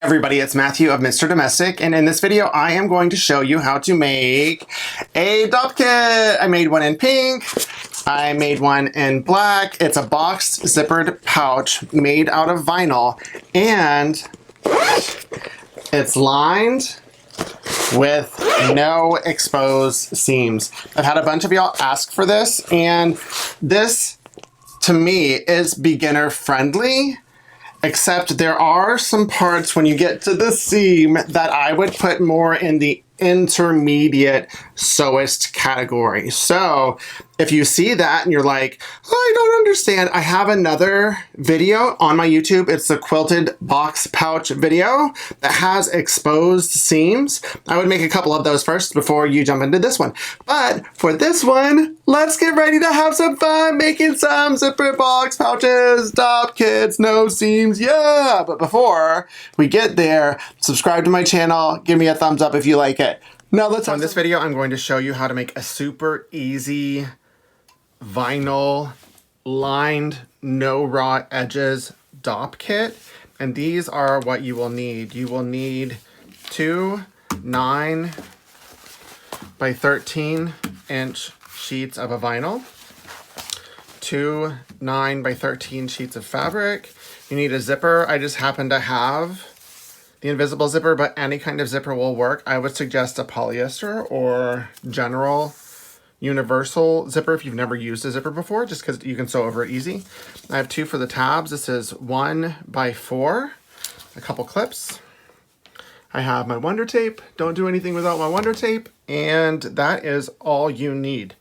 Everybody, it's Matthew of Mr. Domestic, and in this video I am going to show you how to make a Dopp kit. I made one in pink, I made one in black. It's a boxed zippered pouch made out of vinyl, and it's lined with no exposed seams. I've had a bunch of y'all ask for this, and this to me is beginner friendly. Except there are some parts when you get to the seam that I would put more in the intermediate sewist category. So if you see that and you're like, oh, I don't understand, I have another video on my YouTube. It's the quilted box pouch video that has exposed seams. I would make a couple of those first before you jump into this one. But for this one, let's get ready to have some fun making some zipper box pouches, Dopp kits, no seams, yeah! But before we get there, subscribe to my channel, give me a thumbs up if you like it. Now let's. In this video, I'm going to show you how to make a super easy vinyl lined, no raw edges Dopp kit. And these are what you will need. You will need two 9 by 13 inch sheets of a vinyl, two 9 by 13 sheets of fabric. You need a zipper. I just happen to have the invisible zipper, but any kind of zipper will work. I would suggest a polyester or general universal zipper if you've never used a zipper before, just because you can sew over it easy. I have two for the tabs. This is 1 by 4, a couple clips. I have my Wonder Tape. Don't do anything without my Wonder Tape. And that is all you need.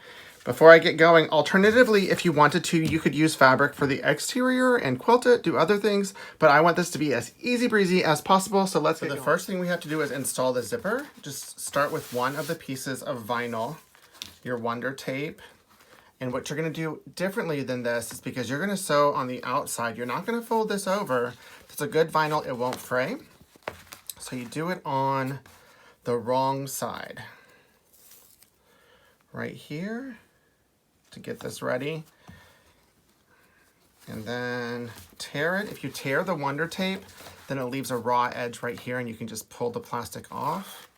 Before I get going, alternatively, if you wanted to, you could use fabric for the exterior and quilt it, do other things, but I want this to be as easy breezy as possible, so let's get going. The first thing we have to do is install the zipper. Just start with one of the pieces of vinyl, your Wonder Tape, and what you're gonna do differently than this is because you're gonna sew on the outside. You're not gonna fold this over. If it's a good vinyl, it won't fray. So you do it on the wrong side. Right here. To get this ready, and then tear it. If you tear the Wonder Tape, then it leaves a raw edge right here, and you can just pull the plastic off.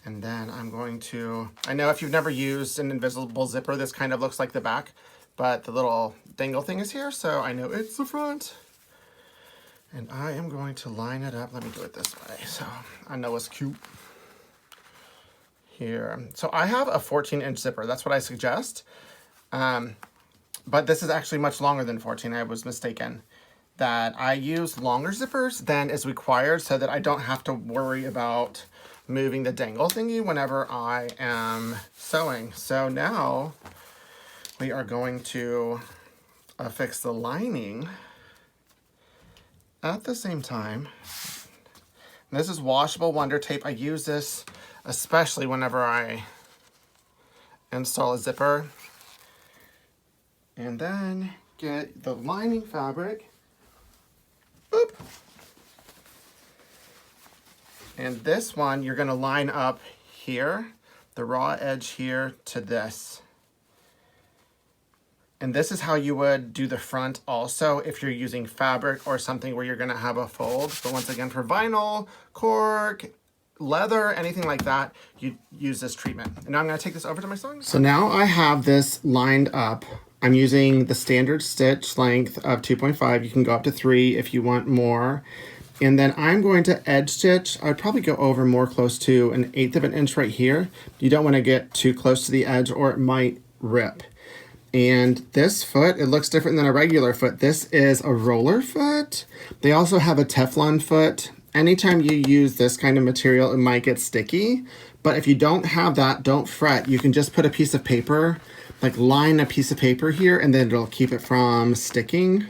And then I'm going to, I know if you've never used an invisible zipper, this kind of looks like the back, but the little dangle thing is here, so I know it's the front. And I am going to line it up. Let me do it this way, so I know it's cute. Here. So I have a 14-inch zipper. That's what I suggest. But this is actually much longer than 14. I was mistaken. That I use longer zippers than is required so that I don't have to worry about moving the dangle thingy whenever I am sewing. So now we are going to affix the lining at the same time. And this is washable Wonder Tape. I use this especially whenever I install a zipper. And then get the lining fabric. Boop. And this one, you're gonna line up here, the raw edge here to this. And this is how you would do the front also if you're using fabric or something where you're gonna have a fold. But once again, for vinyl, cork, leather, anything like that, you use this treatment. And now I'm going to take this over to my sewing. So now I have this lined up. I'm using the standard stitch length of 2.5. You can go up to 3 if you want more. And then I'm going to edge stitch. I would probably go over more close to 1/8 of an inch right here. You don't want to get too close to the edge or it might rip. And this foot, it looks different than a regular foot. This is a roller foot. They also have a Teflon foot. Anytime you use this kind of material, it might get sticky. But if you don't have that, don't fret. You can just put a piece of paper, like line a piece of paper here, and then it'll keep it from sticking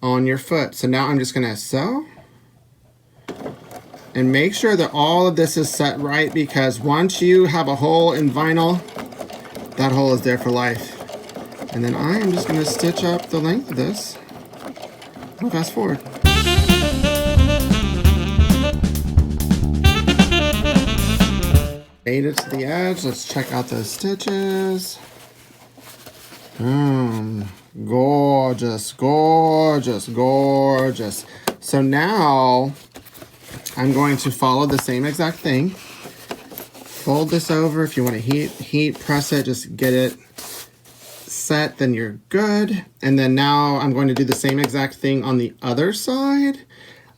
on your foot. So now I'm just gonna sew. And make sure that all of this is set right, because once you have a hole in vinyl, that hole is there for life. And then I am just gonna stitch up the length of this. I'll fast forward. Made it to the edge. Let's check out those stitches. Gorgeous, gorgeous, gorgeous. So now I'm going to follow the same exact thing. Fold this over. If you want to heat, press it, just get it set, then you're good. And then now I'm going to do the same exact thing on the other side.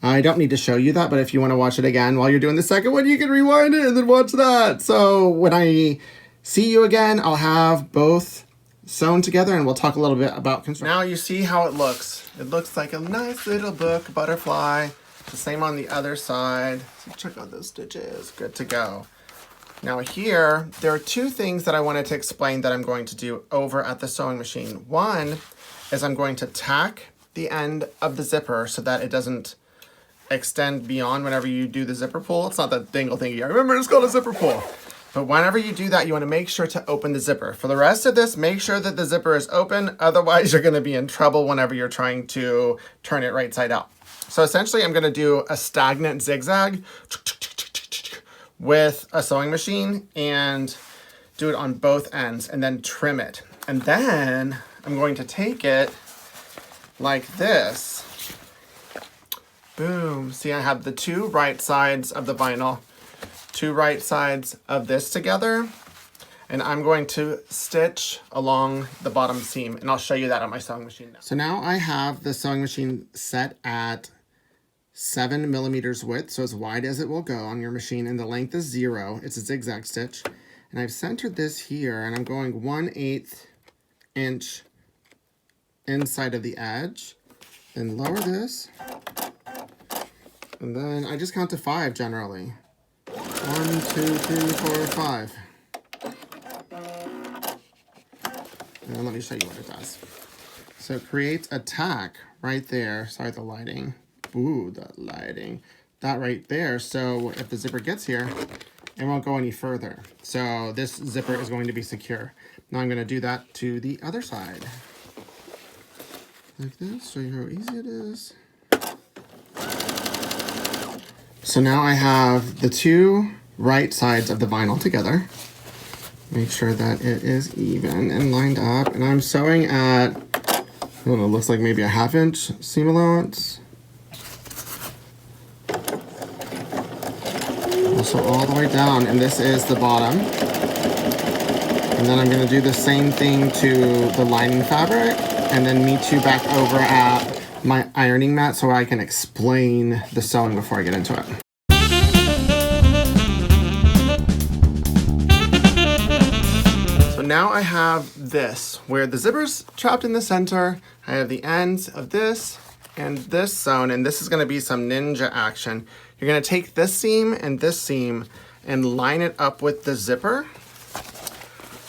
I don't need to show you that, but if you want to watch it again while you're doing the second one, you can rewind it and then watch that. So when I see you again, I'll have both sewn together and we'll talk a little bit about construction. Now you see how it looks. It looks like a nice little book, butterfly. The same on the other side. So check out those stitches, good to go. Now here, there are two things that I wanted to explain that I'm going to do over at the sewing machine. One is I'm going to tack the end of the zipper so that it doesn't extend beyond whenever you do the zipper pull. It's not that dangle thingy. I remember it's called a zipper pull. But whenever you do that, you want to make sure to open the zipper. For the rest of this, make sure that the zipper is open. Otherwise, you're going to be in trouble whenever you're trying to turn it right side out. So essentially, I'm going to do a stagnant zigzag with a sewing machine and do it on both ends and then trim it. And then I'm going to take it like this. Boom. See, I have the two right sides of the vinyl, two right sides of this together, and I'm going to stitch along the bottom seam, and I'll show you that on my sewing machine now. So now I have the sewing machine set at 7 millimeters width, so as wide as it will go on your machine, and the length is 0. It's a zigzag stitch, and I've centered this here, and I'm going 1/8 inch inside of the edge, then lower this, and then I just count to 5 generally. 1, 2, 3, 4, 5. And let me show you what it does. So it creates a tack right there. Sorry, the lighting. Ooh, the lighting. That right there. So if the zipper gets here, it won't go any further. So this zipper is going to be secure. Now I'm going to do that to the other side. Like this. Show you how easy it is. So now I have the two right sides of the vinyl together. Make sure that it is even and lined up. And I'm sewing at, I don't know, looks like maybe a 1/2 inch seam allowance. Also all the way down, and this is the bottom. And then I'm going to do the same thing to the lining fabric, and then meet you back over at my ironing mat so I can explain the sewing before I get into it. So now I have this, where the zipper's trapped in the center. I have the ends of this and this sewn, and this is going to be some ninja action. You're going to take this seam and line it up with the zipper.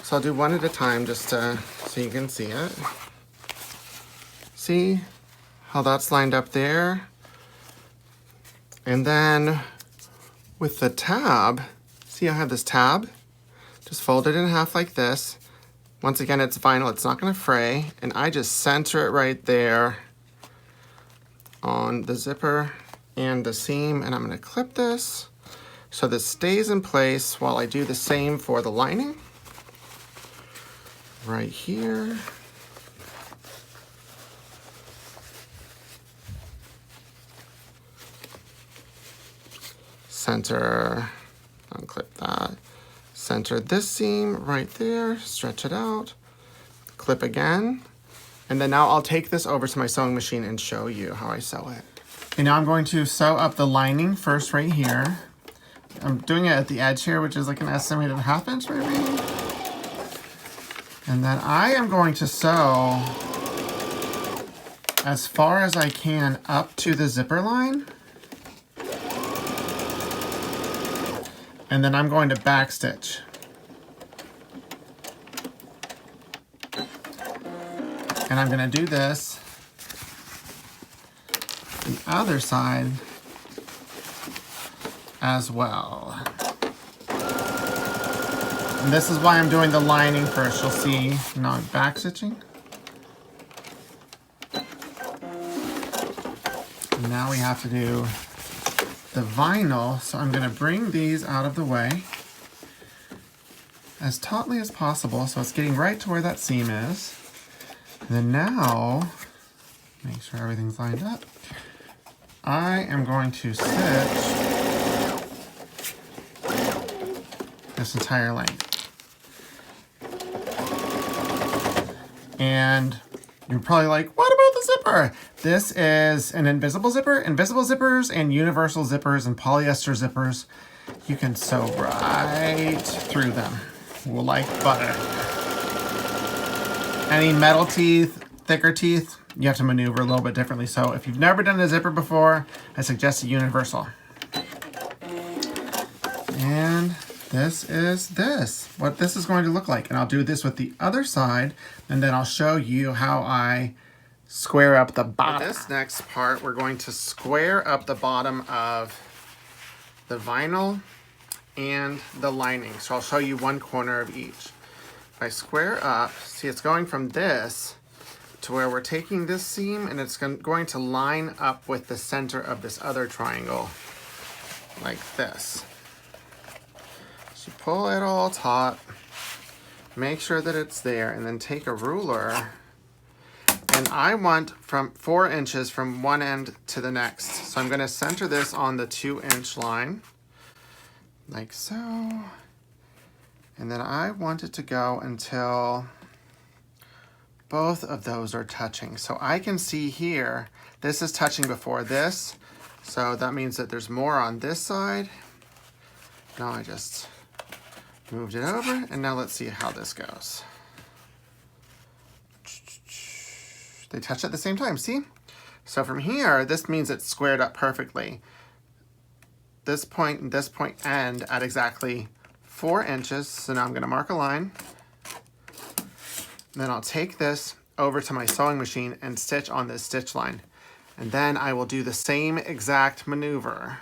So I'll do one at a time just so you can see it. See how that's lined up there? And then with the tab, see I have this tab? Just fold it in half like this. Once again, it's vinyl, it's not going to fray. And I just center it right there on the zipper and the seam, and I'm going to clip this so this stays in place while I do the same for the lining. Right here. Center, unclip that. Center this seam right there, stretch it out, clip again, and then now I'll take this over to my sewing machine and show you how I sew it. And now I'm going to sew up the lining first right here. I'm doing it at the edge here, which is like an estimated 1/2 inch maybe. And then I am going to sew as far as I can up to the zipper line. And then I'm going to backstitch. And I'm going to do this the other side as well. And this is why I'm doing the lining first. You'll see not backstitching. And now we have to do the vinyl, so I'm going to bring these out of the way as tautly as possible so it's getting right to where that seam is. And then now, make sure everything's lined up, I am going to stitch this entire length. And you're probably like, what about the zipper? This is an invisible zipper. Invisible zippers and universal zippers and polyester zippers, you can sew right through them like butter. Any metal teeth, thicker teeth, you have to maneuver a little bit differently. So if you've never done a zipper before, I suggest a universal. And this is what this is going to look like. And I'll do this with the other side, and then I'll show you how I square up the bottom. For this next part, we're going to square up the bottom of the vinyl and the lining. So I'll show you one corner of each. If I square up, see it's going from this to where we're taking this seam and it's going to line up with the center of this other triangle, like this. So pull it all taut, make sure that it's there, and then take a ruler. And I want from 4 inches from one end to the next. So I'm going to center this on the 2-inch line, like so. And then I want it to go until both of those are touching. So I can see here, this is touching before this. So that means that there's more on this side. Now I just moved it over, and now let's see how this goes. They touch at the same time, see? So from here, this means it's squared up perfectly. This point and this point end at exactly 4 inches. So now I'm gonna mark a line. Then I'll take this over to my sewing machine and stitch on this stitch line. And then I will do the same exact maneuver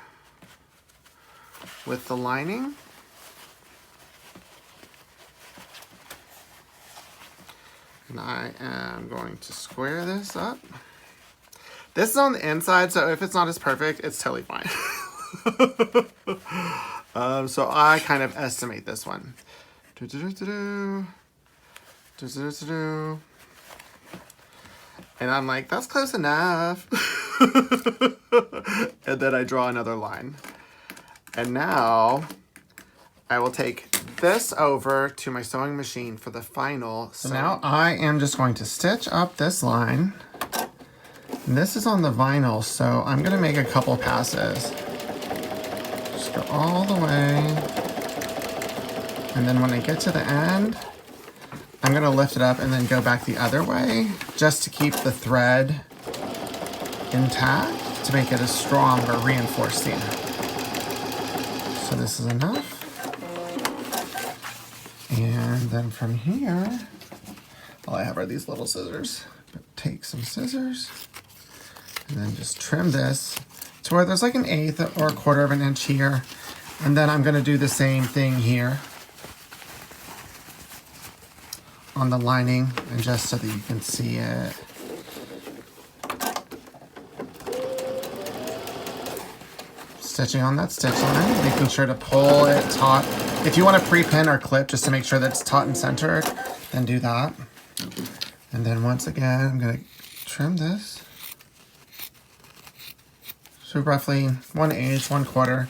with the lining. And I am going to square this up. This is on the inside, so if it's not as perfect, it's totally fine. So I kind of estimate this one. And I'm like, that's close enough. And then I draw another line. And now I will take this over to my sewing machine for the final. So now I am just going to stitch up this line. And this is on the vinyl, so I'm gonna make a couple passes. Just go all the way. And then when I get to the end, I'm gonna lift it up and then go back the other way just to keep the thread intact to make it a strong or reinforced seam. So this is enough. And then from here, all I have are these little scissors. But take some scissors and then just trim this to where there's like 1/8 or 1/4 of an inch here. And then I'm gonna do the same thing here on the lining, and just so that you can see it. Stitching on that stitch line, making sure to pull it taut. If you want to pre-pin or clip just to make sure that it's taut and centered, then do that. And then once again, I'm going to trim this. So roughly 1/8, 1/4.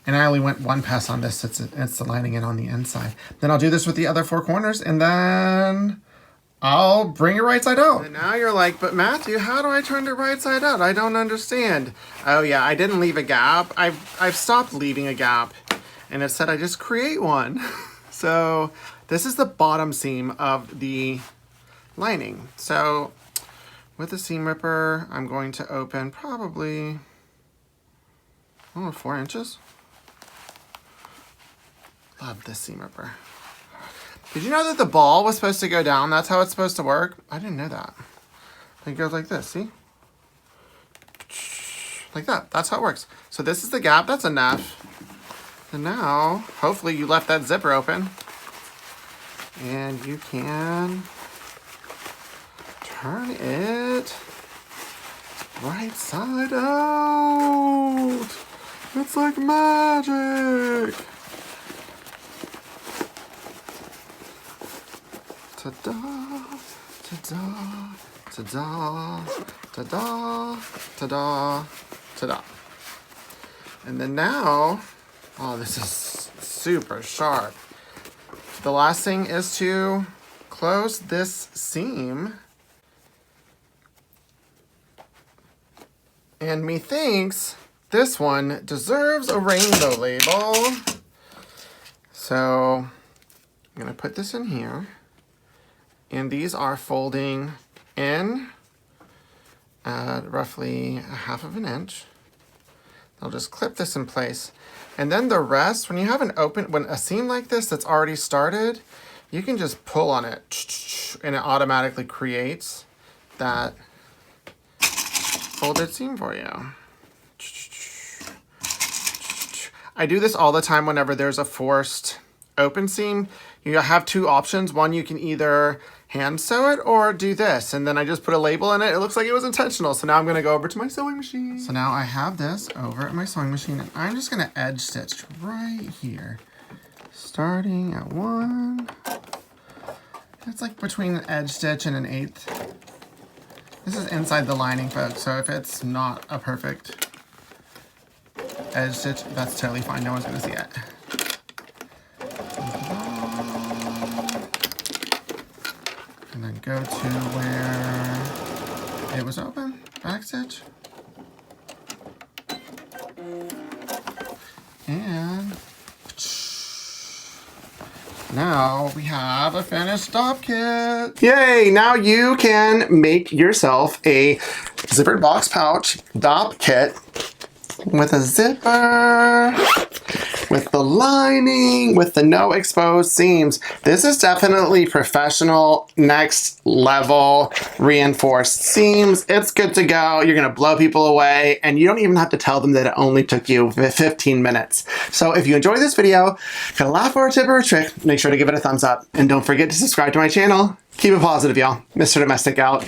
And I only went one pass on this, it's the lining in on the inside. Then I'll do this with the other 4 corners, and then I'll bring it right side out. And now you're like, but Matthew, how do I turn it right side out? I don't understand. Oh yeah, I didn't leave a gap. I've stopped leaving a gap, and it said I just create one. So this is the bottom seam of the lining. So with the seam ripper, I'm going to open probably, I don't know, 4 inches. Love this seam ripper. Did you know that the ball was supposed to go down? That's how it's supposed to work. I didn't know that. It goes like this, see? Like that, that's how it works. So this is the gap, that's enough. And now, hopefully you left that zipper open. And you can turn it right side out. It's like magic. Ta-da, ta-da, ta-da, ta-da, ta-da, ta-da. And then now, oh, this is super sharp. the last thing is to close this seam. And methinks this one deserves a rainbow label. So I'm gonna put this in here. And these are folding in at roughly 1/2 inch. I'll just clip this in place. And then the rest, when you have when a seam like this that's already started, you can just pull on it and it automatically creates that folded seam for you. I do this all the time whenever there's a forced open seam. You have two options. One, you can either hand sew it or do this. And then I just put a label in it. It looks like it was intentional. So now I'm gonna go over to my sewing machine. So now I have this over at my sewing machine and I'm just gonna edge stitch right here. Starting at 1. It's like between an edge stitch and an 1/8. This is inside the lining, folks, so if it's not a perfect edge stitch, that's totally fine. No one's gonna see it. And then go to where it was open, back stitch. And now we have a finished Dopp kit. Yay! Now you can make yourself a zippered box pouch Dopp kit with a zipper, with the lining, with the no exposed seams. This is definitely professional, next level, reinforced seams. It's good to go. You're gonna blow people away and you don't even have to tell them that it only took you 15 minutes. So if you enjoyed this video, got a laugh or a tip or a trick, make sure to give it a thumbs up. And don't forget to subscribe to my channel. Keep it positive, y'all. Mr. Domestic out.